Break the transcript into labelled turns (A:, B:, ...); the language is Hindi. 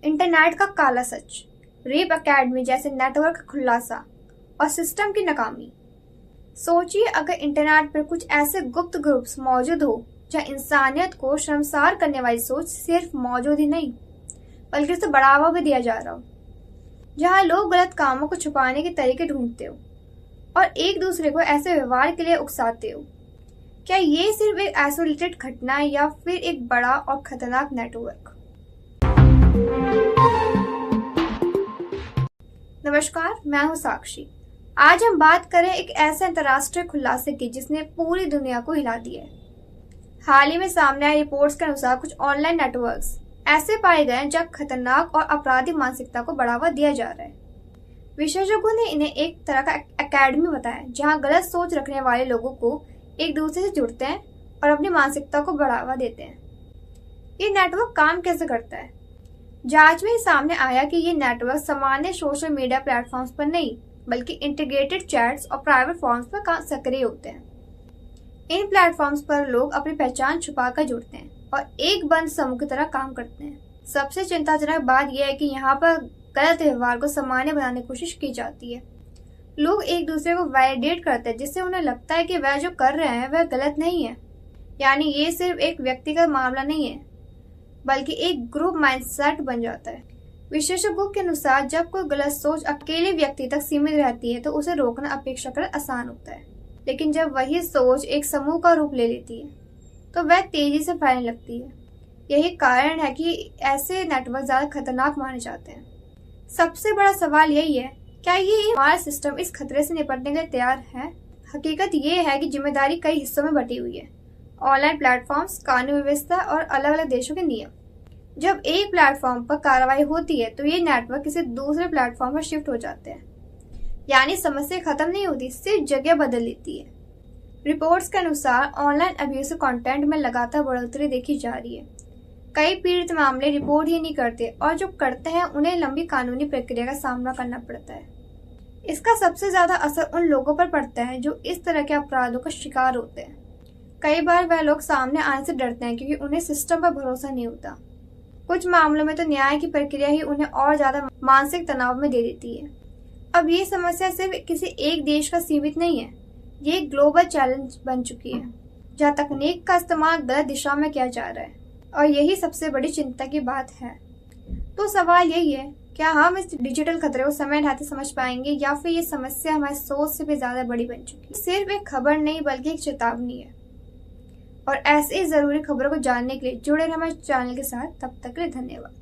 A: इंटरनेट का काला सच, रेप एकेडमी जैसे नेटवर्क का खुलासा और सिस्टम की नाकामी। सोचिए अगर इंटरनेट पर कुछ ऐसे गुप्त ग्रुप्स मौजूद हो जहां इंसानियत को शर्मसार करने वाली सोच सिर्फ मौजूद ही नहीं बल्कि उसे बढ़ावा भी दिया जा रहा हो, जहां लोग गलत कामों को छुपाने के तरीके ढूंढते हो और एक दूसरे को ऐसे व्यवहार के लिए उकसाते हो। क्या ये सिर्फ एक आइसोलेटेड घटना है या फिर एक बड़ा और खतरनाक नेटवर्क? नमस्कार, मैं हूं साक्षी। आज हम बात करें एक ऐसे अंतर्राष्ट्रीय खुलासे की जिसने पूरी दुनिया को हिला दिया है। हाल ही में सामने आई रिपोर्ट्स के अनुसार कुछ ऑनलाइन नेटवर्क्स ऐसे पाए गए हैं जहां खतरनाक और आपराधिक मानसिकता को बढ़ावा दिया जा रहा है। विशेषज्ञों ने इन्हें एक तरह का एकेडमी बताया जहां गलत सोच रखने वाले लोगों को एक दूसरे से जुड़ते हैं और अपनी मानसिकता को बढ़ावा देते हैं। ये नेटवर्क काम कैसे करता है? जांच में सामने आया कि ये नेटवर्क सामान्य सोशल मीडिया प्लेटफॉर्म्स पर नहीं बल्कि इंटीग्रेटेड चैट्स और प्राइवेट फॉर्म्स पर सक्रिय होते हैं। इन प्लेटफॉर्म्स पर लोग अपनी पहचान छुपाकर जुड़ते हैं और एक बंद समूह की तरह काम करते हैं। सबसे चिंताजनक बात यह है कि यहाँ पर गलत व्यवहार को सामान्य बनाने की कोशिश की जाती है। लोग एक दूसरे को वैलिडेट करते हैं जिससे उन्हें लगता है कि वह जो कर रहे हैं वह गलत नहीं है। यानी ये सिर्फ एक व्यक्तिगत मामला नहीं है बल्कि एक ग्रुप माइंडसेट बन जाता है। विशेषज्ञों के अनुसार जब कोई गलत सोच अकेले व्यक्ति तक सीमित रहती है तो उसे रोकना अपेक्षाकृत आसान होता है, लेकिन जब वही सोच एक समूह का रूप ले लेती है तो वह तेजी से फैलने लगती है। यही कारण है कि ऐसे नेटवर्क ज्यादा खतरनाक माने जाते हैं। सबसे बड़ा सवाल यही है, क्या ये हमारा सिस्टम इस खतरे से निपटने के लिए तैयार है? हकीकत ये है कि जिम्मेदारी कई हिस्सों में बटी हुई है। ऑनलाइन प्लेटफॉर्म्स, कानून व्यवस्था और अलग अलग देशों के नियम। जब एक प्लेटफॉर्म पर कार्रवाई होती है तो ये नेटवर्क किसी दूसरे प्लेटफॉर्म पर शिफ्ट हो जाते हैं। यानी समस्या खत्म नहीं होती, सिर्फ जगह बदल लेती है। रिपोर्ट्स के अनुसार ऑनलाइन अब्यूसिव कंटेंट में लगातार बढ़ोतरी देखी जा रही है। कई पीड़ित मामले रिपोर्ट ही नहीं करते और जो करते हैं उन्हें लंबी कानूनी प्रक्रिया का सामना करना पड़ता है। इसका सबसे ज्यादा असर उन लोगों पर पड़ता है जो इस तरह के अपराधों का शिकार होते हैं। कई बार वह लोग सामने आने से डरते हैं क्योंकि उन्हें सिस्टम पर भरोसा नहीं होता। कुछ मामलों में तो न्याय की प्रक्रिया ही उन्हें और ज्यादा मानसिक तनाव में दे देती है। अब ये समस्या सिर्फ किसी एक देश का सीमित नहीं है, ये एक ग्लोबल चैलेंज बन चुकी है जहाँ तकनीक का इस्तेमाल गलत दिशा में किया जा रहा है और यही सबसे बड़ी चिंता की बात है। तो सवाल यही है, क्या हम इस डिजिटल खतरे को समय रहते समझ पाएंगे या फिर ये समस्या हमारी सोच से भी ज्यादा बड़ी बन चुकी है? सिर्फ एक खबर नहीं बल्कि एक चेतावनी है। और ऐसे ही जरूरी खबरों को जानने के लिए जुड़े रहें हमारे चैनल के साथ। तब तक के लिए धन्यवाद।